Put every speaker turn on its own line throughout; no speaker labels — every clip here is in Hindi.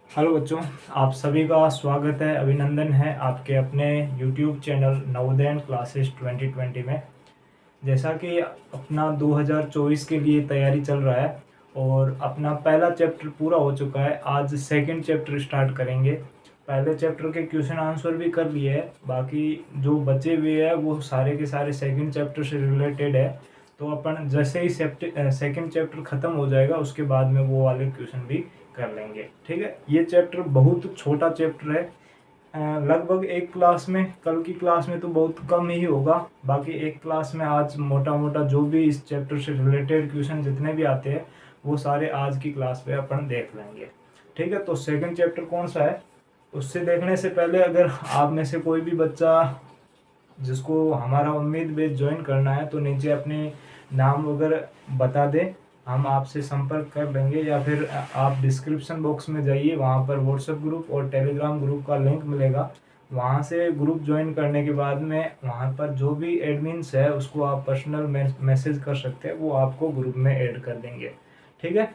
हेलो बच्चों, आप सभी का स्वागत है, अभिनंदन है आपके अपने यूट्यूब चैनल नवोदय क्लासेस 2020 में। जैसा कि अपना 2024 के लिए तैयारी चल रहा है और अपना पहला चैप्टर पूरा हो चुका है। आज सेकंड चैप्टर स्टार्ट करेंगे। पहले चैप्टर के क्वेश्चन आंसर भी कर लिए हैं, बाकी जो बचे हुए हैं वो सारे के सारे सेकंड चैप्टर से रिलेटेड है। तो अपन जैसे ही सेकंड चैप्टर ख़त्म हो जाएगा उसके बाद में वो वाले क्वेश्चन भी कर लेंगे। ठीक है, ये चैप्टर बहुत छोटा चैप्टर है। लगभग एक क्लास में, कल की क्लास में तो बहुत कम ही होगा, बाकी एक क्लास में आज मोटा मोटा जो भी इस चैप्टर से रिलेटेड क्वेश्चन जितने भी आते हैं वो सारे आज की क्लास में अपन देख लेंगे। ठीक है, तो सेकंड चैप्टर कौन सा है उससे देखने से पहले अगर आप में से कोई भी बच्चा जिसको हमारा उम्मीद बेच ज्वाइन करना है तो नीचे अपने नाम वगैरह बता दें, हम आपसे संपर्क कर लेंगे। या फिर आप डिस्क्रिप्शन बॉक्स में जाइए, वहाँ पर व्हाट्सएप ग्रुप और टेलीग्राम ग्रुप का लिंक मिलेगा। वहाँ से ग्रुप ज्वाइन करने के बाद में वहाँ पर जो भी एडमिन्स है उसको आप पर्सनल मैसेज कर सकते हैं, वो आपको ग्रुप में ऐड कर देंगे। ठीक है,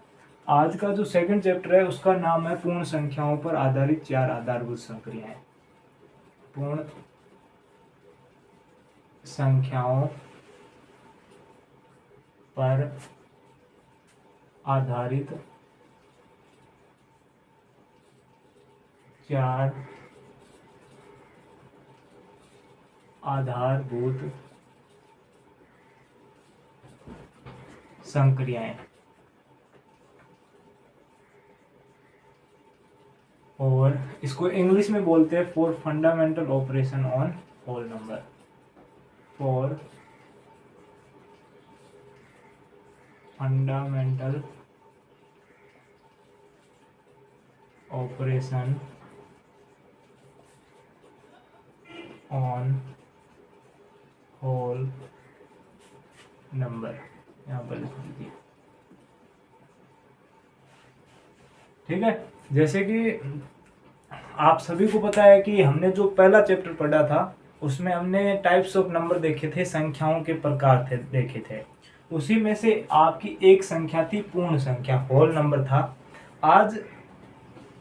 आज का जो सेकंड चैप्टर है उसका नाम है पूर्ण संख्याओं पर आधारित चार आधारभूत संक्रियाएं। पूर्ण संख्याओं पर आधारित चार आधारभूत संक्रियाएं, और इसको इंग्लिश में बोलते हैं for fundamental operation on whole number. For fundamental operation on whole number, यहाँ पर लिख दीजिए। ठीक है, जैसे कि आप सभी को पता है कि हमने जो पहला चैप्टर पढ़ा था उसमें हमने टाइप्स ऑफ नंबर देखे थे, संख्याओं के प्रकार थे देखे थे। उसी में से आपकी एक संख्या थी पूर्ण संख्या, होल नंबर था। आज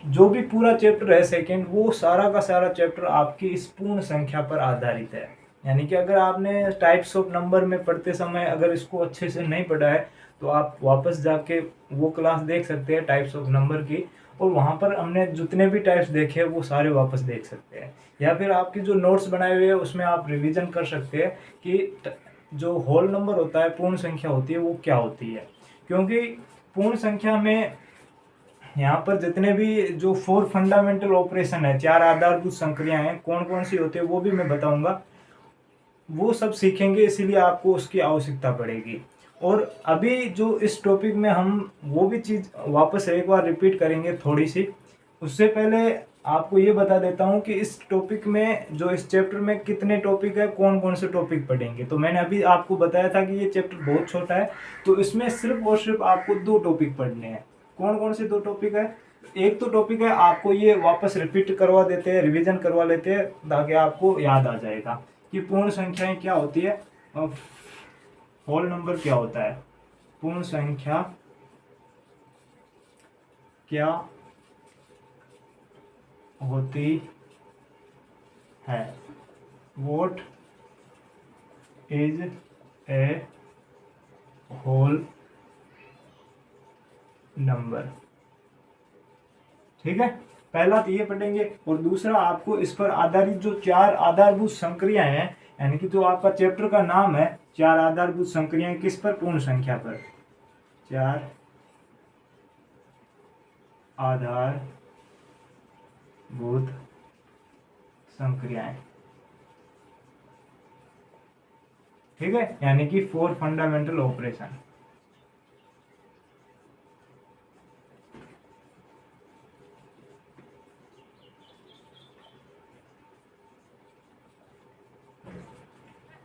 जो भी पूरा चैप्टर है सेकंड, वो सारा का सारा चैप्टर आपकी इस पूर्ण संख्या पर आधारित है। यानी कि अगर आपने टाइप्स ऑफ नंबर में पढ़ते समय अगर इसको अच्छे से नहीं पढ़ा है तो आप वापस जाके वो क्लास देख सकते हैं टाइप्स ऑफ नंबर की, और वहाँ पर हमने जितने भी टाइप्स देखे वो सारे वापस देख सकते हैं। या फिर आपकी जो नोट्स बनाए हुए हैं उसमें आप रिवीजन कर सकते हैं कि जो होल नंबर होता है, पूर्ण संख्या होती है, वो क्या होती है। क्योंकि पूर्ण संख्या में यहाँ पर जितने भी जो फोर फंडामेंटल ऑपरेशन है, चार आधारभूत संक्रियाएं हैं, कौन कौन सी होती है वो भी मैं बताऊंगा, वो सब सीखेंगे, इसीलिए आपको उसकी आवश्यकता पड़ेगी। और अभी जो इस टॉपिक में हम वो भी चीज़ वापस एक बार रिपीट करेंगे थोड़ी सी। उससे पहले आपको ये बता देता हूँ कि इस टॉपिक में, जो इस चैप्टर में कितने टॉपिक है, कौन कौन से टॉपिक पढ़ेंगे। तो मैंने अभी आपको बताया था कि ये चैप्टर बहुत छोटा है, तो इसमें सिर्फ और सिर्फ आपको दो टॉपिक पढ़ने हैं। कौन कौन से दो टॉपिक है? एक तो टॉपिक है, आपको ये वापस रिपीट करवा देते हैं, रिवीजन करवा लेते हैं ताकि आपको याद आ जाएगा कि पूर्ण संख्याएं क्या होती है और होल नंबर क्या होता है। पूर्ण संख्या क्या होती है, what is a whole number. ठीक है, पहला तो ये पढ़ेंगे, और दूसरा आपको इस पर आधारित जो चार आधारभूत संक्रियाएं हैं, यानी कि जो आपका चैप्टर का नाम है चार आधारभूत संक्रियाएं, किस पर? पूर्ण संख्या पर। चार आधारभूत संक्रियाएं, ठीक है, यानी कि फोर फंडामेंटल ऑपरेशन।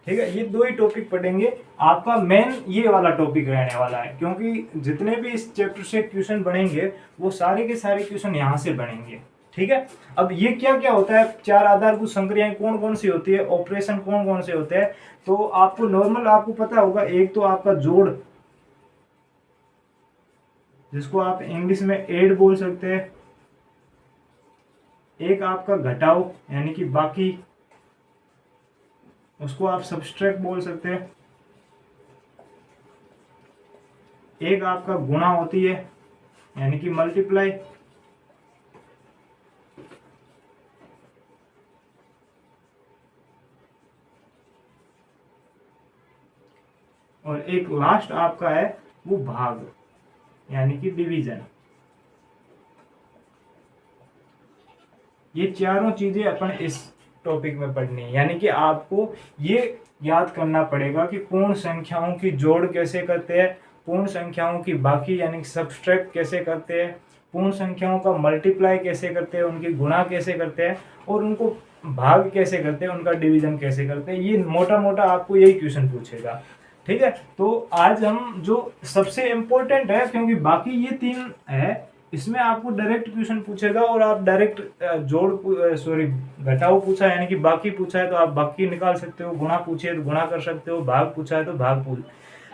ठीक है, ये दो ही टॉपिक पढ़ेंगे। आपका मेन ये वाला टॉपिक रहने वाला है, क्योंकि जितने भी इस चैप्टर से क्वेश्चन बनेंगे वो सारे के सारे क्वेश्चन यहाँ से बनेंगे। ठीक है, अब ये क्या क्या होता है, चार आधारभूत संक्रियाएं कौन कौन सी होती है, ऑपरेशन कौन कौन से होते हैं, तो आपको नॉर्मल आपको पता होगा। एक तो आपका जोड़, जिसको आप इंग्लिश में एड बोल सकते हैं। एक आपका घटाव यानी कि बाकी, उसको आप सब्सट्रैक्ट बोल सकते हैं। एक आपका गुणा होती है यानी कि मल्टीप्लाई। और एक लास्ट आपका है वो भाग यानी कि डिवीजन। ये चारों चीजें अपन इस टॉपिक में पढ़नी है, यानी कि आपको ये याद करना पड़ेगा कि पूर्ण संख्याओं की जोड़ कैसे करते हैं, पूर्ण संख्याओं की बाकी यानी कि सब्सट्रैक्ट कैसे करते हैं, पूर्ण संख्याओं का मल्टीप्लाई कैसे करते हैं, उनकी गुणा कैसे करते हैं, और उनको भाग कैसे करते हैं, उनका डिवीजन कैसे करते हैं। ये मोटा मोटा आपको यही क्वेश्चन पूछेगा। ठीक है, तो आज हम जो सबसे इम्पोर्टेंट है, क्योंकि बाकी ये तीन है, इसमें आपको डायरेक्ट क्वेश्चन पूछेगा और आप डायरेक्ट घटाओ पूछा यानी कि बाकी पूछा है तो आप बाकी निकाल सकते हो, गुणा पूछे तो गुणा कर सकते हो, भाग पूछा है तो भाग पूछ।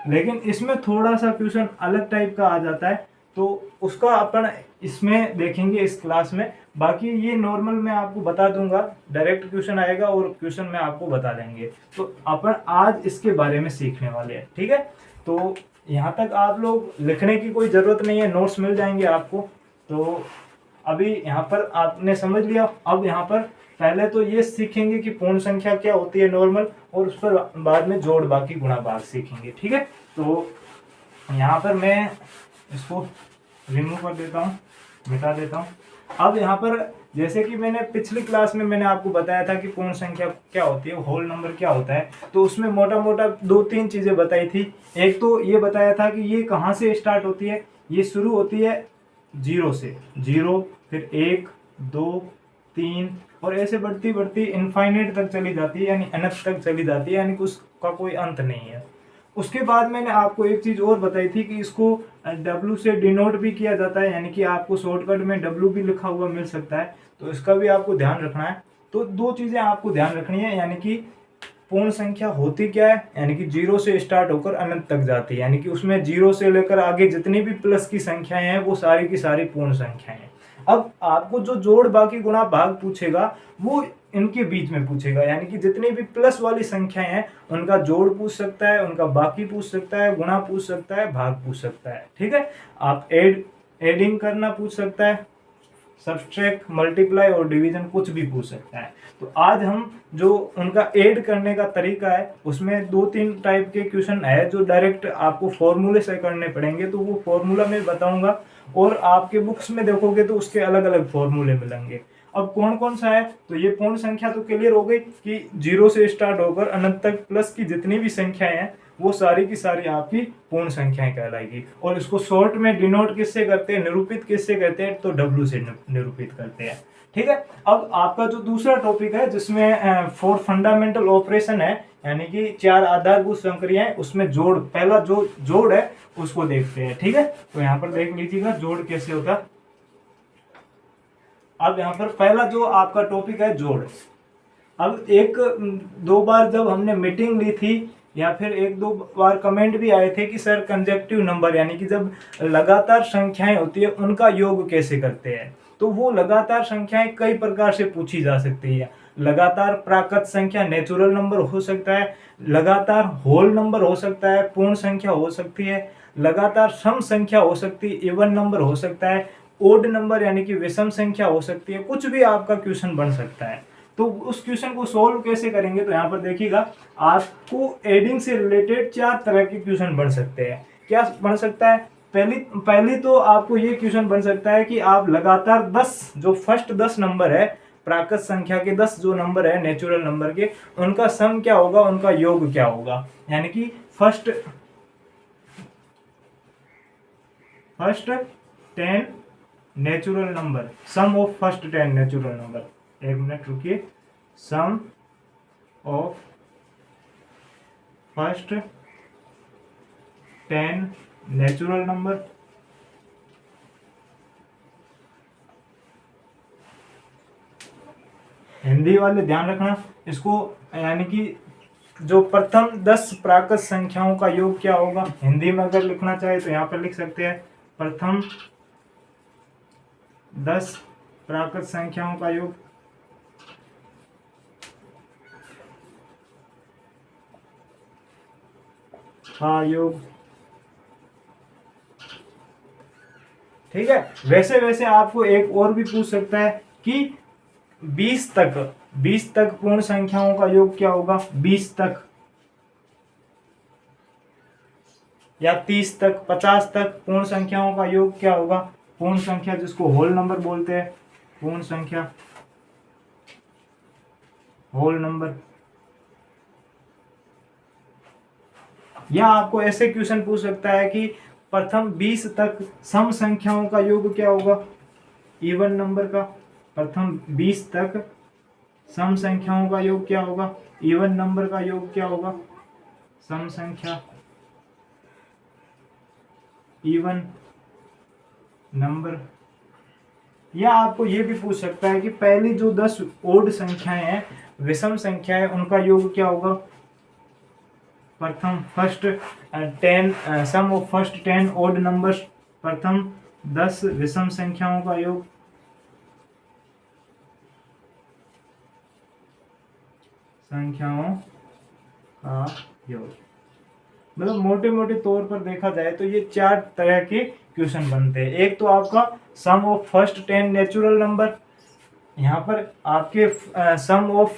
लेकिन इसमें थोड़ा सा क्वेश्चन अलग टाइप का आ जाता है, तो उसका अपन इसमें देखेंगे इस क्लास में। बाकी ये नॉर्मल मैं आपको बता दूंगा, डायरेक्ट क्वेश्चन आएगा और क्वेश्चन में आपको बता देंगे। तो अपन आज इसके बारे में सीखने वाले हैं। ठीक है, तो यहाँ तक आप लोग लिखने की कोई ज़रूरत नहीं है, नोट्स मिल जाएंगे आपको। तो अभी यहाँ पर आपने समझ लिया। अब यहाँ पर पहले तो ये सीखेंगे कि पूर्ण संख्या क्या होती है नॉर्मल, और उस पर बाद में जोड़ बाकी गुणा भाग सीखेंगे। ठीक है, तो यहाँ पर मैं इसको रिमूव कर देता हूँ, मिटा देता हूँ। अब यहाँ पर जैसे कि मैंने पिछली क्लास में मैंने आपको बताया था कि पूर्ण संख्या क्या होती है, होल नंबर क्या होता है, तो उसमें मोटा मोटा 2-3 चीज़ें बताई थी। एक तो ये बताया था कि ये कहाँ से स्टार्ट होती है, ये शुरू होती है 0 से, 0 फिर 1 2 3 और ऐसे बढ़ती बढ़ती इनफाइनाइट तक चली जाती है, यानी अनंत तक चली जाती है, यानी कि उसका कोई अंत नहीं है। उसके बाद मैंने आपको एक चीज़ और बताई थी कि इसको W से डिनोट भी किया जाता है, यानी कि आपको शॉर्टकट में W भी लिखा हुआ मिल सकता है, तो इसका भी आपको ध्यान रखना है। तो 2 चीज़ें आपको ध्यान रखनी है, यानी कि पूर्ण संख्या होती क्या है, यानी कि 0 से स्टार्ट होकर अनंत तक जाती है, यानी कि उसमें 0 से लेकर आगे जितनी भी प्लस की संख्याएं हैं वो सारी की सारी पूर्ण संख्याएं हैं। अब आपको जो जोड़ बाकी गुणा भाग पूछेगा वो इनके बीच में पूछेगा, यानी कि जितनी भी प्लस वाली संख्याएं हैं उनका जोड़ पूछ सकता है, उनका बाकी पूछ सकता है, गुणा पूछ सकता है, भाग पूछ सकता है। ठीक है, आप एडिंग करना पूछ सकता है, सब्सट्रैक्ट, मल्टीप्लाई और डिवीजन कुछ भी पूछ सकता है। तो आज हम जो उनका ऐड करने का तरीका है उसमें 2-3 टाइप के क्वेश्चन है जो डायरेक्ट आपको फॉर्मूले से करने पड़ेंगे, तो वो फॉर्मूला मैं बताऊंगा और आपके बुक्स में देखोगे तो उसके अलग अलग फॉर्मूले मिलेंगे। अब कौन कौन सा है, तो ये पूर्ण संख्या तो क्लियर हो गई कि 0 से स्टार्ट होकर अनंत तक प्लस की जितनी भी संख्याएं हैं वो सारी की सारी आपकी पूर्ण संख्याएं कहलाएगी। और इसको शॉर्ट में डिनोट किससे करते हैं, निरूपित किससे करते हैं, तो W से निरूपित करते हैं। ठीक है, अब आपका जो दूसरा टॉपिक है जिसमें 4 फंडामेंटल ऑपरेशन है, यानी कि 4 आधारभूत संक्रियाएं, उसमें जोड़, पहला जो जोड़ है उसको देखते हैं। ठीक है, तो यहाँ पर देख लीजिएगा जोड़ कैसे होता है। अब यहाँ पर पहला जो आपका टॉपिक है जोड़। अब 1-2 बार जब हमने मीटिंग ली थी या फिर 1-2 बार कमेंट भी आए थे कि सर कंजेक्टिव नंबर यानी कि जब लगातार संख्याएं होती है उनका योग कैसे करते हैं, तो वो लगातार संख्याएं कई प्रकार से पूछी जा सकती है। लगातार प्राकृत संख्या नेचुरल नंबर हो सकता है, लगातार होल नंबर हो सकता है, पूर्ण संख्या हो सकती है, लगातार सम संख्या हो सकती है, इवन नंबर हो सकता है, ओड नंबर यानी कि विषम संख्या हो सकती है, कुछ भी आपका क्वेश्चन बन सकता है। तो उस क्वेश्चन को सोल्व कैसे करेंगे, तो यहाँ पर देखिएगा आपको एडिंग से रिलेटेड 4 तरह के क्वेश्चन बन सकते हैं। क्या बन सकता है, पहली तो आपको ये क्वेश्चन बन सकता है कि आप लगातार 10 जो फर्स्ट 10 नंबर है, प्राकृत संख्या के 10 जो नंबर है नेचुरल नंबर के, उनका सम क्या होगा, उनका योग क्या होगा, यानी कि first 10 natural number, sum of first 10 natural number. एक मिनट रुकिए, sum of first 10 natural number Hindi वाले ध्यान रखना इसको, यानी कि जो प्रथम 10 प्राकृत संख्याओं का योग क्या होगा। हिंदी में अगर लिखना चाहे तो यहाँ पर लिख सकते हैं प्रथम 10 प्राकृत संख्याओं का योग, योग। ठीक है, वैसे वैसे आपको एक और भी पूछ सकता है कि 20 तक पूर्ण संख्याओं का योग क्या होगा, 20 तक, या 30 तक, 50 तक पूर्ण संख्याओं का योग क्या होगा। पूर्ण संख्या जिसको होल नंबर बोलते हैं, पूर्ण संख्या, होल नंबर। या आपको ऐसे क्वेश्चन पूछ सकता है कि प्रथम 20 तक सम संख्याओं का योग क्या होगा, इवन नंबर का। प्रथम 20 तक सम संख्याओं का योग क्या होगा, इवन नंबर का योग क्या होगा, सम संख्या, इवन नंबर। या आपको ये भी पूछ सकता है कि पहली जो 10 ओड संख्याएं हैं, विषम संख्याएं, उनका योग क्या होगा। प्रथम first 10 sum of first 10 odd numbers, प्रथम 10 विषम संख्याओं का योग, संख्याओं का योग। मतलब मोटे मोटे तौर पर देखा जाए तो ये 4 तरह के क्वेश्चन बनते हैं। एक तो आपका सम ऑफ फर्स्ट 10 नेचुरल नंबर, यहाँ पर आपके सम ऑफ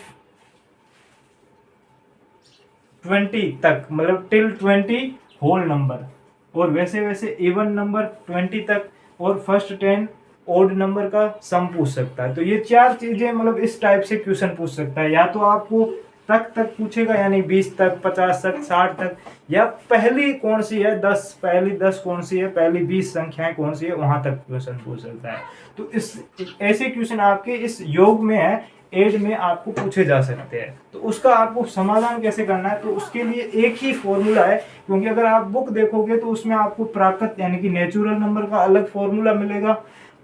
20 तक, मतलब टिल 20 होल नंबर, और वैसे वैसे इवन नंबर 20 तक, और फर्स्ट 10 ओड नंबर का सम पूछ सकता है। तो ये 4 चीजें मतलब इस टाइप से क्वेश्चन पूछ सकता है। या तो आपको तक पूछेगा, यानी 20 तक, 50 तक, 60 तक, या पहली कौन सी है 10, पहली 10 कौन सी है, पहली 20 संख्याएं कौन सी है, वहां तक क्वेश्चन पूछ सकता है। तो इस ऐसे क्वेश्चन आपके इस योग में है, एड में आपको पूछे जा सकते हैं। तो उसका आपको समाधान कैसे करना है, तो उसके लिए एक ही फॉर्मूला है। क्योंकि अगर आप बुक देखोगे तो उसमें आपको प्राकृत यानी कि नेचुरल नंबर का अलग फॉर्मूला मिलेगा,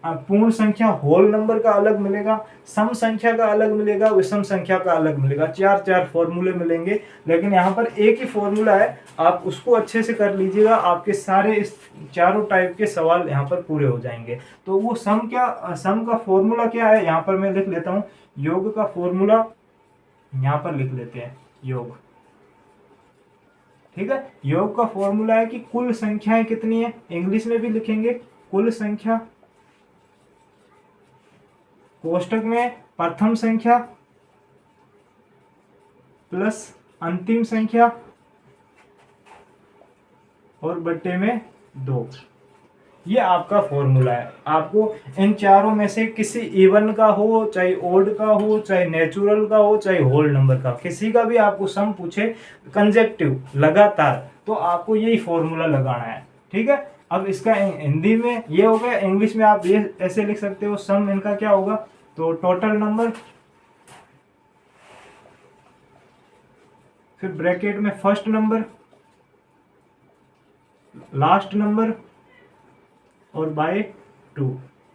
पूर्ण संख्या होल नंबर का अलग मिलेगा, सम संख्या का अलग मिलेगा, विषम संख्या का अलग मिलेगा। 4 फॉर्मूले मिलेंगे, लेकिन यहाँ पर एक ही फॉर्मूला है। आप उसको अच्छे से कर लीजिएगा, आपके सारे इस चारों टाइप के सवाल यहाँ पर पूरे हो जाएंगे। तो वो सम का फॉर्मूला क्या है, यहाँ पर मैं लिख लेता हूँ। योग का फॉर्मूला यहाँ पर लिख लेते हैं, योग। ठीक है, योग का फॉर्मूला है कि कुल संख्याएं कितनी है, इंग्लिश में भी लिखेंगे, कुल संख्या कोष्टक में प्रथम संख्या प्लस अंतिम संख्या और बट्टे में 2। ये आपका फॉर्मूला है। आपको इन चारों में से किसी इवन का हो, चाहे ओड का हो, चाहे नेचुरल का हो, चाहे होल नंबर का, किसी का भी आपको सम पूछे कंसेक्टिव लगातार, तो आपको यही फॉर्मूला लगाना है। ठीक है, अब इसका हिंदी में ये हो गया, इंग्लिश में आप ये ऐसे लिख सकते हो, सम इनका क्या होगा, तो टोटल नंबर, फिर ब्रैकेट में फर्स्ट नंबर, लास्ट नंबर और बाय 2।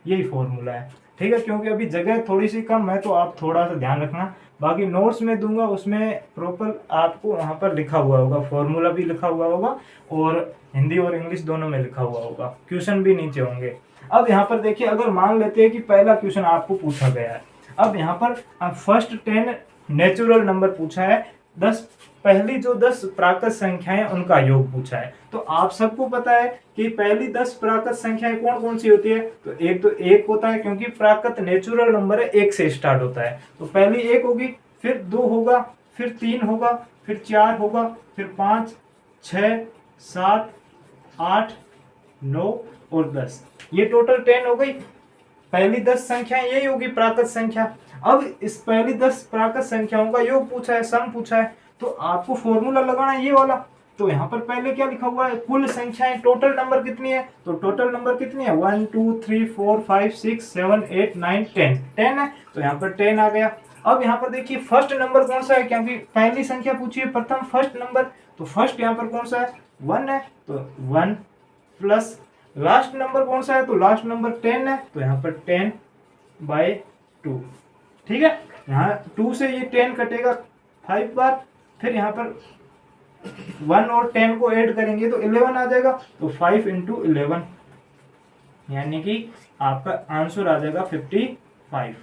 यही फॉर्मूला है। ठीक है, क्योंकि अभी जगह थोड़ी सी कम है तो आप थोड़ा सा ध्यान रखना। बाकी नोट्स में दूंगा, उसमें प्रॉपर आपको वहां पर लिखा हुआ होगा, फॉर्मूला भी लिखा हुआ होगा और हिंदी और इंग्लिश दोनों में लिखा हुआ होगा, क्वेश्चन भी नीचे होंगे। अब यहाँ पर देखिए, अगर मान लेते हैं कि पहला क्वेश्चन आपको पूछा गया है, अब यहाँ पर फर्स्ट 10 नेचुरल नंबर पूछा है, 10 पहली जो 10 प्राकृत संख्याएं उनका योग पूछा है। तो आप सबको पता है कि पहली 10 प्राकृत संख्याएं कौन कौन सी होती है, तो एक होता है, क्योंकि प्राकृत नेचुरल नंबर है, 1 से स्टार्ट होता है। तो पहली 1 होगी, फिर 2 होगा, फिर 3 होगा, फिर 4 होगा, फिर 5, 6, 7, 8, 9 और 10। ये टोटल 10 हो गई। पहली 10 संख्याएं यही होगी प्राकृत संख्या। अब इस पहली 10 प्राकृत संख्याओं का योग पूछा है, सम पूछा है, तो आपको फॉर्मूला लगाना है ये वाला। तो यहाँ पर पहले क्या लिखा हुआ है, कुल संख्याएं, टोटल नंबर कितनी है, तो टोटल नंबर कितनी है, 1 2 3 4 5 6 7 8 9 10 10 है, तो यहाँ पर 10 आ गया। अब यहाँ पर देखिए फर्स्ट नंबर कौन सा है, क्योंकि पहली संख्या पूछी है प्रथम फर्स्ट नंबर, तो फर्स्ट यहाँ पर कौन सा है, 1 है, तो 1 प्लस लास्ट नंबर कौन सा है, तो लास्ट नंबर 10 है, तो यहाँ पर 10/2। ठीक है, यहाँ 2 से ये 10 कटेगा 5 बार, फिर यहाँ पर 1 और 10 को ऐड करेंगे तो 11 आ जाएगा, तो 5 × 11 यानी कि आपका आंसर आ जाएगा 55। 5।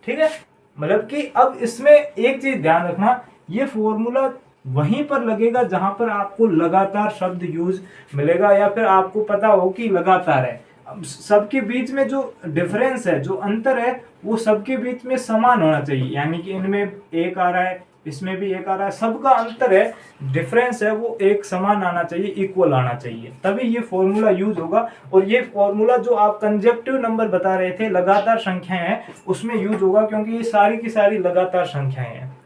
ठीक है, मतलब कि अब इसमें एक चीज ध्यान रखना, ये फॉर्मूला वहीं पर लगेगा जहां पर आपको लगातार शब्द यूज मिलेगा या फिर आपको पता हो कि लगातार है। अब सबके बीच में जो डिफरेंस है, जो अंतर है, वो सबके बीच में समान होना चाहिए, यानी कि इनमें एक आ रहा है, इसमें भी एक आ रहा है, सबका अंतर है, डिफरेंस है, वो एक समान आना चाहिए, इक्वल आना चाहिए, तभी ये फॉर्मूला यूज होगा। और ये फॉर्मूला जो आप कंजेक्टिव नंबर बता रहे थे, लगातार संख्याएं हैं, उसमें यूज होगा, क्योंकि ये सारी की सारी लगातार संख्याएं हैं।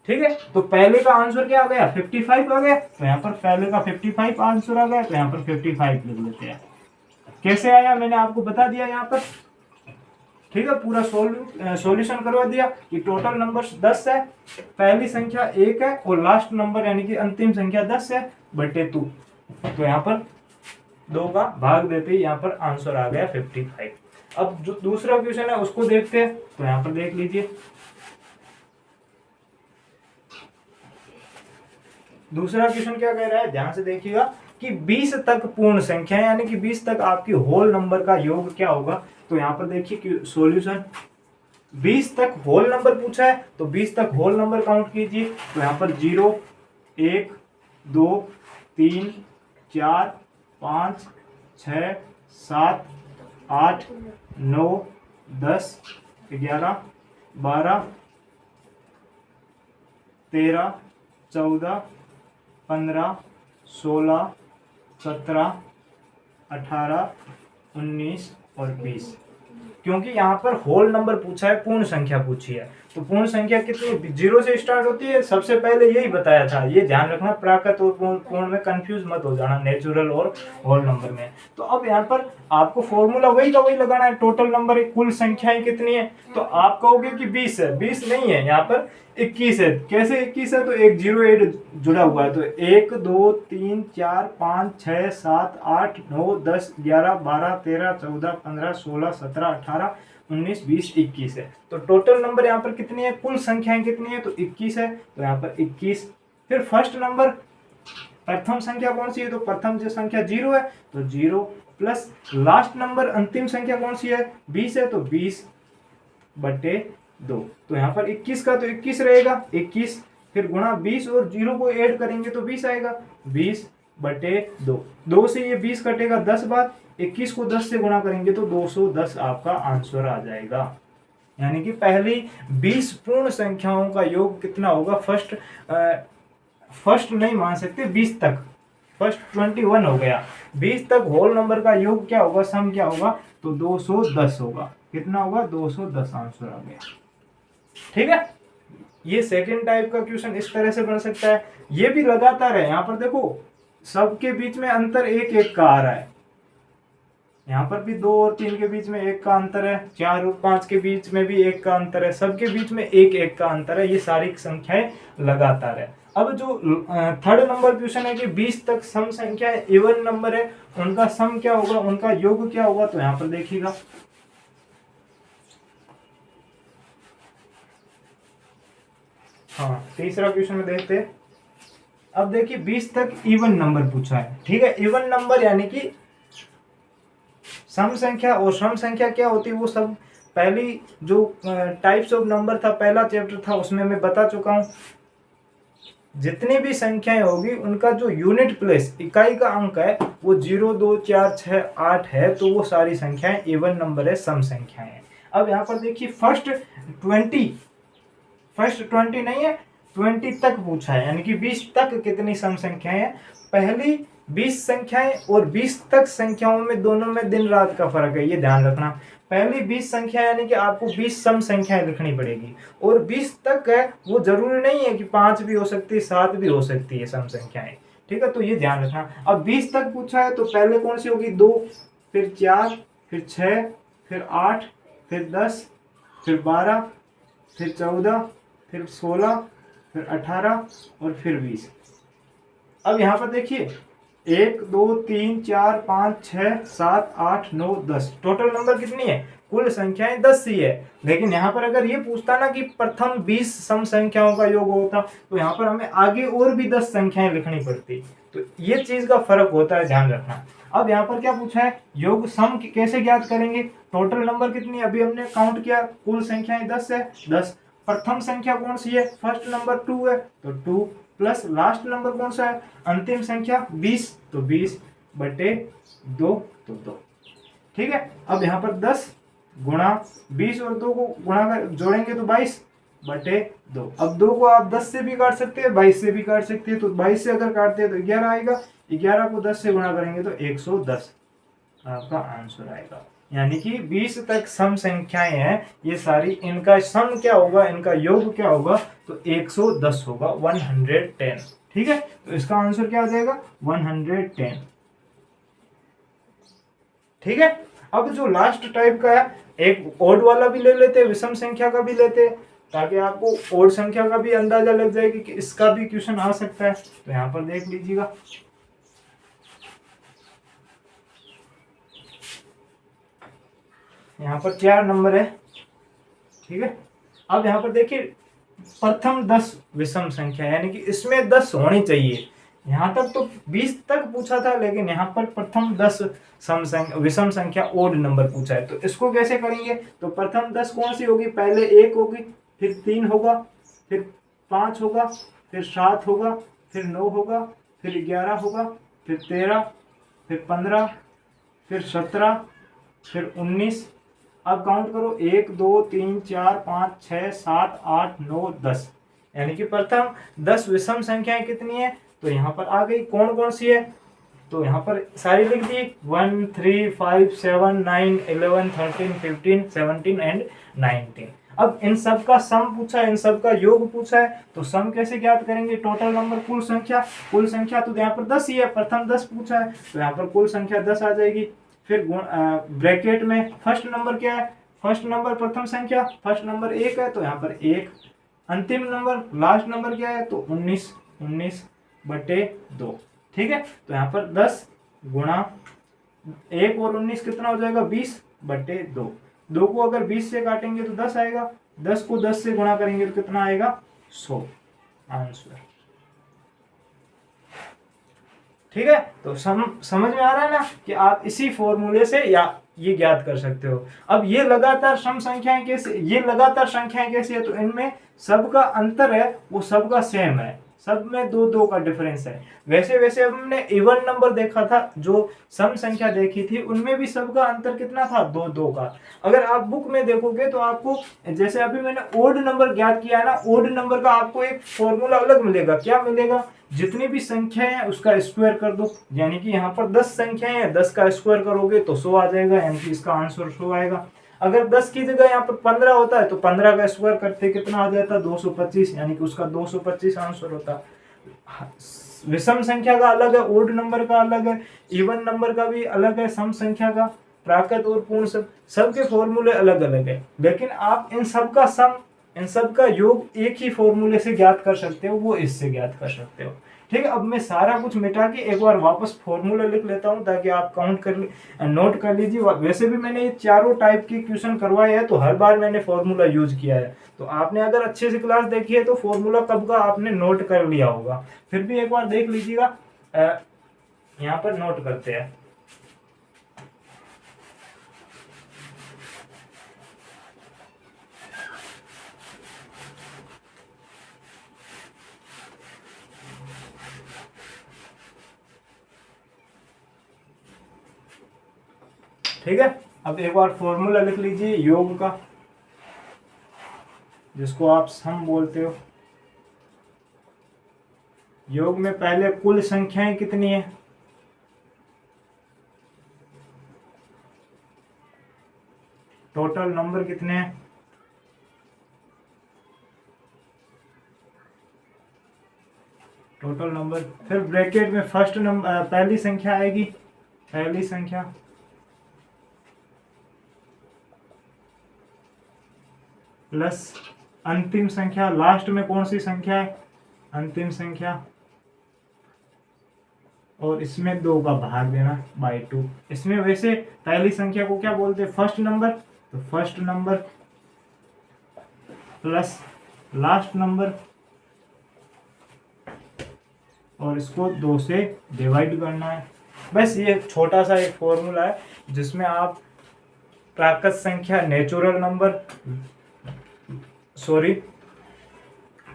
ठीक है, तो पहले का आंसर क्या आ गया, 55 आ गया, तो यहाँ पर पहले का 55 आंसर आ गया, तो यहाँ पर 55 लिख लेते हैं। कैसे आया मैंने आपको बता दिया यहाँ पर। ठीक है, पूरा सॉल्यूशन करवा दिया कि टोटल नंबर 10 है, पहली संख्या 1 है और लास्ट नंबर यानी कि अंतिम संख्या 10 है बटे 2। तो यहाँ पर 2 का भाग देते ही यहाँ पर आंसर आ गया 55। अब जो दूसरा क्वेश्चन है उसको देखते हैं, तो यहाँ पर देख लीजिए। दूसरा क्वेश्चन क्या कह रहा है, ध्यान से देखिएगा कि 20 तक पूर्ण संख्या यानी कि 20 तक आपकी होल नंबर का योग क्या होगा। तो यहाँ पर देखिए कि सॉल्यूशन 20 तक होल नंबर पूछा है, तो 20 तक होल नंबर काउंट कीजिए। तो यहाँ पर 0 1 2 3 4 5 6 7 8 9 10 11 12 13 14 15 16 17 18 19 और 20। क्योंकि यहाँ पर होल नंबर पूछा है, पूर्ण संख्या पूछी है, तो पूर्ण संख्या कितनी 0 से स्टार्ट होती है, सबसे पहले यही बताया था। ये ध्यान रखना, प्राकृत और पूर्ण में कंफ्यूज मत हो जाना, नेचुरल और होल नंबर में। तो अब यहाँ पर आपको फॉर्मूला वही का वही लगाना है, टोटल नंबर कुल संख्याएं कितनी है। तो आप कहोगे कि 20 है, 20 नहीं है, यहाँ पर 21 है। कैसे 21 है, तो एक 08 जुड़ा हुआ है, तो 1 2 3 4 5 6 7 8 9 10 11 12 13 14 15 16 17 18 19 20 21 है। तो टोटल नंबर यहाँ पर कितनी है, कुल संख्याएं कितनी है, तो 21 है, तो यहाँ पर 21। फिर फर्स्ट नंबर प्रथम संख्या कौन सी है, तो प्रथम जो संख्या 0 है, तो 0 प्लस लास्ट नंबर अंतिम संख्या कौन सी है, 20 है, तो 20 बटे 2। तो यहाँ पर 21 का तो 21 रहेगा, 21 फिर गुणा 20 और 0 को ऐड करेंगे तो 20 आएगा, 20 बटे 2। 2 से ये 20 कटेगा 10 बार, 21 को 10 से गुणा करेंगे तो 210 आपका आंसर आ जाएगा। यानी कि पहली 20 पूर्ण संख्याओं का योग कितना होगा, फर्स्ट नहीं मान सकते, 20 तक, फर्स्ट 21 हो गया, 20 तक होल नंबर का योग क्या होगा, सम क्या होगा, तो 210 होगा। कितना होगा, 210 आंसर आ गया। ठीक है, ये सेकंड टाइप का क्वेश्चन इस तरह से बन सकता है। ये भी लगातार है, यहाँ पर देखो सबके बीच में अंतर 1 1 का आ रहा है, यहाँ पर भी 2 और 3 के बीच में 1 का अंतर है, 4 और 5 के बीच में भी 1 का अंतर है, सबके बीच में 1 1 का अंतर है, ये सारी संख्याएं लगातार है। अब जो थर्ड नंबर क्वेश्चन है कि 20 तक सम संख्या इवन नंबर है, उनका सम क्या होगा, उनका योग क्या होगा। तो यहाँ पर देखिएगा, हाँ तीसरा क्वेश्चन में देखते हैं। अब देखिए 20 तक इवन नंबर पूछा है, ठीक है, इवन नंबर यानी कि सम संख्या और सम संख्या क्या होती है, वो सब पहली जो टाइप्स ऑफ नंबर था, पहला चैप्टर था, उसमें मैं बता चुका हूं। जितनी भी संख्याएं होगी उनका जो यूनिट प्लेस इकाई का अंक है वो 0 2 4 6 8 है, तो वो सारी संख्याएं इवन नंबर है, सम संख्याएं हैं। अब यहाँ पर देखिए फर्स्ट 20 नहीं है, 20 तक पूछा है, यानी कि 20 तक कितनी सम संख्याएं हैं। पहली 20 संख्याएं और 20 तक संख्याओं में दोनों में दिन रात का फर्क है, ये ध्यान रखना। पहली 20 संख्या यानी कि आपको 20 सम संख्याएं लिखनी पड़ेगी, और 20 तक है वो जरूरी नहीं है कि 5 भी हो सकती है, 7 भी हो सकती है सम संख्याएं, ठीक है, तो ये ध्यान रखना। अब 20 तक पूछा है तो पहले कौन सी होगी, 2 फिर 4 फिर 6 फिर 8 फिर 10 फिर 12 फिर 14 फिर 16 फिर 18 और फिर 20। अब यहाँ पर देखिए 1 2 3 4 5 6 7 8 9 10, टोटल नंबर कितनी है, कुल संख्याएं 10 ही है। लेकिन यहाँ पर अगर ये पूछता ना कि प्रथम 20 सम संख्याओं का योग होता, तो यहाँ पर हमें आगे और भी 10 संख्याएं लिखनी पड़ती, तो ये चीज का फर्क होता है, ध्यान रखना। अब यहाँ पर क्या पूछा है, योग सम कैसे ज्ञात करेंगे, टोटल नंबर कितनी है, अभी हमने काउंट किया, कुल संख्याएं 10 है, 10, प्रथम संख्या कौन सी है, फर्स्ट नंबर 2 है, तो 2 प्लस लास्ट नंबर कौन सा है, अंतिम संख्या 20, तो 20 बटे 2, तो 2। ठीक है, अब यहाँ पर 10 गुणा 20 और 2 को गुणा कर जोड़ेंगे तो 22 बटे 2। अब 2 को आप 10 से भी काट सकते हैं, 22 से भी काट सकते हैं, तो 22 से अगर काटते हैं तो 11 आएगा, 11 को 10 से गुणा करेंगे तो 110 आपका आंसर आएगा। यानी कि 20 तक सम संख्याएं हैं ये सारी, इनका सम क्या होगा, इनका योग क्या होगा, तो 110 होगा, 110। ठीक है, तो इसका आंसर क्या आ जाएगा, 110। ठीक है, अब जो लास्ट टाइप का है, एक ओड वाला भी ले लेते हैं, विषम संख्या का भी लेते हैं, ताकि आपको ओड संख्या का भी अंदाजा लग जाएगी कि इसका भी क्वेश्चन आ सकता है। तो यहाँ पर देख लीजिएगा, यहाँ पर 4 नंबर है। ठीक है, अब यहाँ पर देखिए प्रथम 10 विषम संख्या, यानी कि इसमें 10 होनी चाहिए। यहाँ तक तो 20 तक पूछा था, लेकिन यहाँ पर प्रथम 10 विषम संख्या ओड नंबर पूछा है। तो इसको कैसे करेंगे, तो प्रथम 10 कौन सी होगी, पहले 1 होगी, फिर 3 होगा, फिर 5 होगा, फिर 7 होगा, फिर 9 होगा, फिर 11 होगा, फिर 13, फिर 15, फिर 17, फिर 19। अब काउंट करो, 1 2 3 4 5 6 7 8 9 10, यानी कि प्रथम 10 विषम संख्याएं कितनी है, तो यहाँ पर आ गई, कौन कौन सी है, तो यहाँ पर सारी लिख दी, 1 3 5 7 9 11 13 15 17 एंड 19। अब इन सब का सम पूछा है, इन सब का योग पूछा है, तो सम कैसे ज्ञात करेंगे, टोटल नंबर कुल संख्या, कुल संख्या तो यहाँ पर 10 ही है, प्रथम 10 पूछा है, तो यहाँ पर कुल संख्या 10 आ जाएगी। फिर ब्रैकेट में फर्स्ट नंबर क्या है, फर्स्ट नंबर प्रथम संख्या, फर्स्ट नंबर 1 है, तो यहाँ पर 1, अंतिम नंबर लास्ट नंबर क्या है, तो 19, 19 बटे 2। ठीक है, तो यहाँ पर 10 गुणा 1 और 19 कितना हो जाएगा, 20 बटे 2। 2 को अगर 20 से काटेंगे तो 10 आएगा, 10 को 10 से गुणा करेंगे तो कितना आएगा, 100 आंसर। ठीक है, तो समझ में आ रहा है ना कि आप इसी फॉर्मूले से या ये ज्ञात कर सकते हो। अब ये लगातार सम संख्याएं कैसे, ये लगातार संख्याएं कैसी है, तो इनमें सबका अंतर है वो सबका सेम है, सब में 2 2 का डिफरेंस है। वैसे वैसे हमने इवन नंबर देखा था, जो सम संख्या देखी थी, उनमें भी सबका अंतर कितना था, 2 2 का। अगर आप बुक में देखोगे तो आपको, जैसे अभी मैंने ओड नंबर ज्ञात किया है ना, ओड नंबर का आपको एक फॉर्मूला अलग मिलेगा। क्या मिलेगा, जितनी भी संख्याएं हैं उसका स्क्वायर कर दो, यानी कि यहाँ पर 10 संख्याएं हैं, 10 का स्क्वायर करोगे तो 100 आ जाएगा, यानी कि इसका आंसर 100 आएगा। अगर 10 की जगह यहाँ पर 15 होता है तो 15 का स्क्वायर करते कितना आ जाता है, 225, यानी कि उसका 225 आंसर होता। विषम संख्या का अलग है, ओड नंबर का अलग है, इवन नंबर का भी अलग है, सम संख्या का, प्राकृत और पूर्ण सबके फॉर्मूले अलग अलग है, लेकिन आप इन सब का सम, इन सब का योग एक ही फॉर्मूले से ज्ञात कर सकते हो, वो इससे ज्ञात कर सकते हो। ठीक है, अब मैं सारा कुछ मिटा के एक बार वापस फॉर्मूला लिख लेता हूं, ताकि आप काउंट कर नोट कर लीजिए। वैसे भी मैंने ये चारों टाइप के क्वेश्चन करवाए हैं, तो हर बार मैंने फॉर्मूला यूज किया है, तो आपने अगर अच्छे से क्लास देखी है तो फॉर्मूला कब का आपने नोट कर लिया होगा। फिर भी एक बार देख लीजिएगा, यहाँ पर नोट करते हैं। ठीक है, अब एक बार फॉर्मूला लिख लीजिए योग का, जिसको आप सम बोलते हो। योग में पहले कुल संख्याएं कितनी है, टोटल नंबर कितने हैं, टोटल नंबर, फिर ब्रैकेट में फर्स्ट नंबर, पहली संख्या आएगी, पहली संख्या प्लस अंतिम संख्या, लास्ट में कौन सी संख्या है, अंतिम संख्या, और इसमें 2 का भाग देना बाय 2। इसमें वैसे पहली संख्या को क्या बोलते हैं, फर्स्ट नंबर, तो first number plus last number, और इसको 2 से डिवाइड करना है, बस ये छोटा सा एक फॉर्मूला है जिसमें आप प्राकृत संख्या नेचुरल नंबर, सॉरी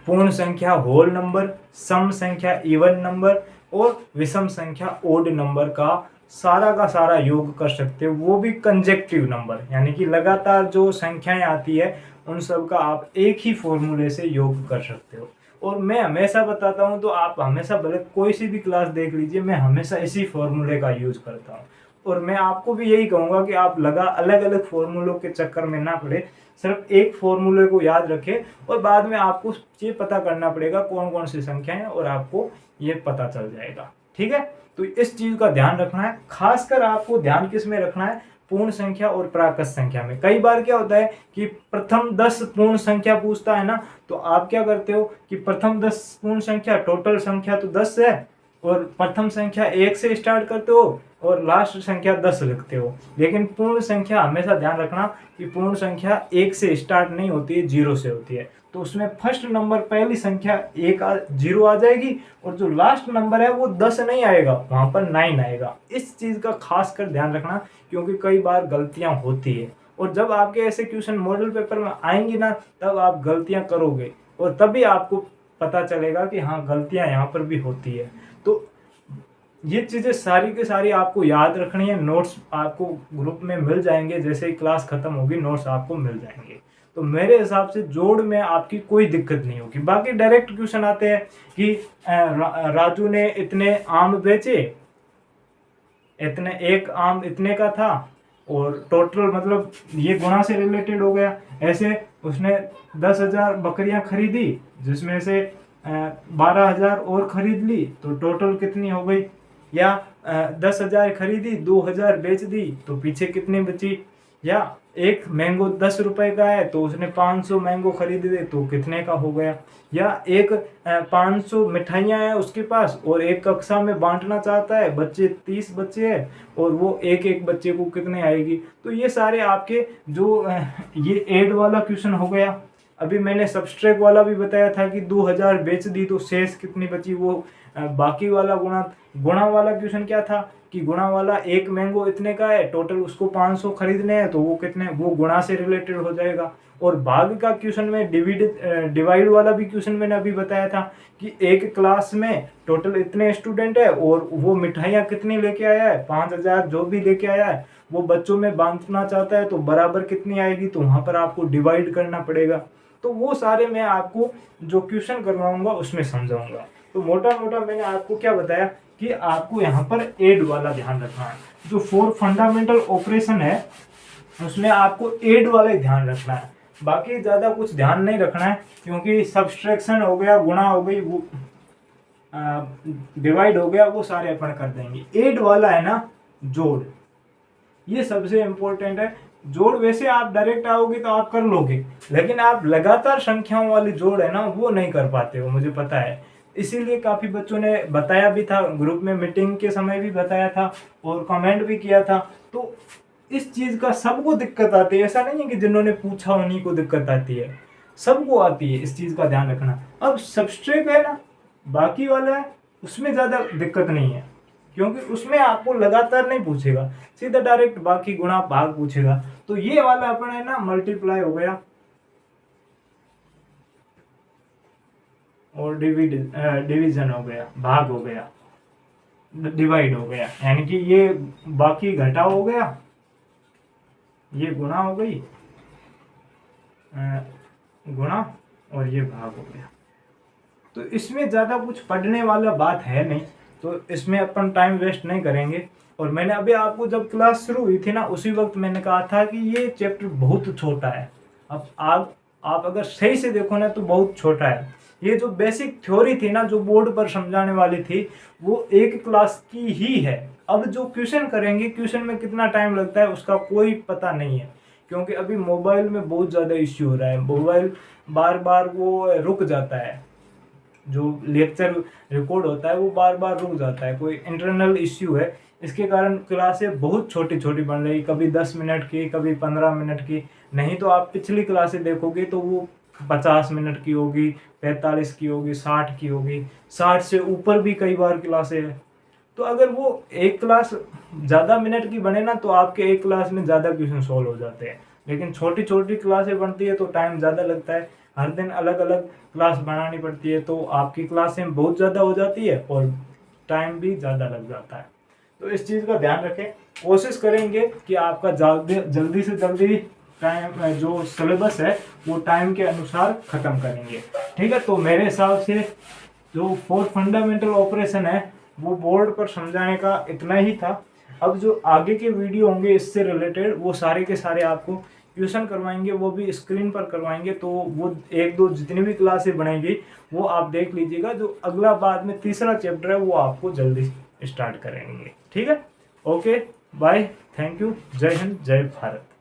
पूर्ण संख्या होल नंबर, सम संख्या इवन नंबर और विषम संख्या ओड नंबर का सारा योग कर सकते हो, वो भी कंजेक्टिव नंबर, यानी कि लगातार जो संख्याएं आती है उन सब का आप एक ही फॉर्मूले से योग कर सकते हो। और मैं हमेशा बताता हूँ, तो आप हमेशा भले कोई सी भी क्लास देख लीजिए, मैं हमेशा इसी फॉर्मूले का यूज करता हूँ। और मैं आपको भी यही कहूँगा कि आप अलग अलग फॉर्मूलों के चक्कर में ना पड़े, सिर्फ एक फॉर्मूले को याद रखें और बाद में आपको ये पता करना पड़ेगा कौन कौन सी संख्याएं हैं, और आपको ये पता चल जाएगा। ठीक है, तो इस चीज का ध्यान रखना है। खासकर आपको ध्यान किस में रखना है, पूर्ण संख्या और प्राकृत संख्या में। कई बार क्या होता है कि प्रथम 10 पूर्ण संख्या पूछता है ना, तो आप क्या करते हो कि प्रथम 10 पूर्ण संख्या, टोटल संख्या तो 10 है, और प्रथम संख्या 1 से स्टार्ट करते हो और लास्ट संख्या 10 लिखते हो। लेकिन पूर्ण संख्या हमेशा ध्यान रखना कि पूर्ण संख्या 1 से स्टार्ट नहीं होती है, 0 से होती है। तो उसमें फर्स्ट नंबर, पहली संख्या 0 आ जाएगी, और जो लास्ट नंबर है वो 10 नहीं आएगा, वहां पर 9 आएगा। इस चीज का खास कर ध्यान रखना, क्योंकि कई बार गलतियां होती है, और जब आपके ऐसे क्वेश्चन मॉडल पेपर में आएंगी ना, तब आप गलतियां करोगे और तभी आपको पता चलेगा कि हाँ, गलतियां यहाँ पर भी होती है। तो ये चीजें सारी की सारी आपको याद रखनी है। नोट्स आपको ग्रुप में मिल जाएंगे, जैसे ही क्लास खत्म होगी नोट्स आपको मिल जाएंगे। तो मेरे हिसाब से जोड़ में आपकी कोई दिक्कत नहीं होगी। बाकी डायरेक्ट क्वेश्चन आते हैं कि राजू ने इतने आम बेचे, एक आम इतने का था, और टोटल मतलब ये गुणा से रिलेटेड हो गया। ऐसे उसने 10,000 बकरियां खरीदी, जिसमें से 12,000 और खरीद ली, तो टोटल कितनी हो गई। या 10,000 खरीदी, 2,000 बेच दी, तो पीछे कितनी बची। या एक मैंगो 10 रुपए का है, तो उसने 500 मैंगो खरीदे थे, तो कितने का हो गया। या एक 500 मिठाइयाँ हैं उसके पास, और एक कक्षा में बांटना चाहता है, बच्चे 30 बच्चे हैं, और वो एक एक बच्चे को कितने आएगी। तो ये सारे आपके जो ये एड वाला क्वेश्चन हो गया। अभी मैंने सब्सट्रैक्ट वाला भी बताया था कि 2,000 बेच दी, तो शेष कितनी बची, वो बाकी वाला गुणा वाला क्वेश्चन क्या था कि गुणा वाला एक मैंगो इतने का है, टोटल उसको 500 खरीदने हैं, तो वो कितने, वो गुणा से रिलेटेड हो जाएगा। और भाग का क्वेश्चन में डिवाइड वाला भी क्वेश्चन मैंने अभी बताया था कि एक क्लास में टोटल इतने स्टूडेंट है, और वो मिठाइयाँ कितनी लेके आया है, 5,000 जो भी लेके आया है, वो बच्चों में बांटना चाहता है, तो बराबर कितनी आएगी, तो वहां पर आपको डिवाइड करना पड़ेगा। तो वो सारे मैं आपको जो क्वेश्चन करवाऊंगा उसमें समझाऊंगा। तो मोटा मोटा मैंने आपको क्या बताया कि आपको यहाँ पर एड वाला ध्यान रखना है। जो 4 फंडामेंटल ऑपरेशन है उसमें आपको एड वाला ही ध्यान रखना है, बाकी ज्यादा कुछ ध्यान नहीं रखना है, क्योंकि सब्सट्रैक्शन हो गया, गुणा हो गई, वो डिवाइड हो गया, वो सारे अपन कर देंगे। एड वाला है ना जोड़, ये सबसे इंपॉर्टेंट है। जोड़ वैसे आप डायरेक्ट आओगे तो आप कर लोगे, लेकिन आप लगातार संख्याओं वाली जोड़ है ना, वो नहीं कर पाते हो, मुझे पता है। इसीलिए काफी बच्चों ने बताया भी था, ग्रुप में मीटिंग के समय भी बताया था और कमेंट भी किया था। तो इस चीज का सबको दिक्कत आती है, ऐसा नहीं है कि जिन्होंने पूछा उन्हीं को दिक्कत आती है, सबको आती है। इस चीज का ध्यान रखना। अब सब्सट्रैक्ट है ना, बाकी वाला है, उसमें ज्यादा दिक्कत नहीं है, क्योंकि उसमें आपको लगातार नहीं पूछेगा, सीधा डायरेक्ट बाकी गुणा भाग पूछेगा। तो ये वाला अपना है ना मल्टीप्लाई हो गया और डिवीजन हो गया, भाग हो गया, डिवाइड हो गया, यानी कि ये बाकी घटा हो गया, ये गुणा हो गई, गुणा, और ये भाग हो गया। तो इसमें ज्यादा कुछ पढ़ने वाला बात है नहीं, तो इसमें अपन टाइम वेस्ट नहीं करेंगे। और मैंने अभी आपको जब क्लास शुरू हुई थी ना, उसी वक्त मैंने कहा था कि ये चैप्टर बहुत छोटा है। अब आप अगर सही से देखो ना तो बहुत छोटा है। ये जो बेसिक थ्योरी थी ना, जो बोर्ड पर समझाने वाली थी, वो एक क्लास की ही है। अब जो क्वेश्चन करेंगे, क्वेश्चन में कितना टाइम लगता है उसका कोई पता नहीं है, क्योंकि अभी मोबाइल में बहुत ज़्यादा इश्यू हो रहा है। मोबाइल बार बार वो रुक जाता है, जो लेक्चर रिकॉर्ड होता है वो बार बार रुक जाता है, कोई इंटरनल इश्यू है। इसके कारण क्लासें बहुत छोटी छोटी बन रही, कभी 10 मिनट की, कभी 15 मिनट की। नहीं तो आप पिछली क्लासें देखोगे तो वो 50 मिनट की होगी, 45 की होगी, 60 की होगी, 60 से ऊपर भी कई बार क्लासें हैं। तो अगर वो एक क्लास ज़्यादा मिनट की बने ना तो आपके एक क्लास में ज़्यादा क्वेश्चन सॉल्व हो जाते हैं। लेकिन छोटी छोटी क्लासें बनती है तो टाइम ज़्यादा लगता है, हर दिन अलग अलग क्लास बनानी पड़ती है, तो आपकी क्लासें बहुत ज़्यादा हो जाती है और टाइम भी ज़्यादा लग जाता है। तो इस चीज़ का ध्यान रखें, कोशिश करेंगे कि आपका जल्दी से जल्दी टाइम जो सिलेबस है वो टाइम के अनुसार ख़त्म करेंगे। ठीक है, तो मेरे हिसाब से जो 4 फंडामेंटल ऑपरेशन है वो बोर्ड पर समझाने का इतना ही था। अब जो आगे के वीडियो होंगे इससे रिलेटेड वो सारे के सारे आपको ट्यूशन करवाएंगे, वो भी स्क्रीन पर करवाएंगे, तो वो एक दो जितनी भी क्लासें बनेंगी वो आप देख लीजिएगा। जो अगला बाद में तीसरा चैप्टर है वो आपको जल्दी स्टार्ट करेंगे। ठीक है, ओके बाय, थैंक यू, जय हिंद, जय भारत।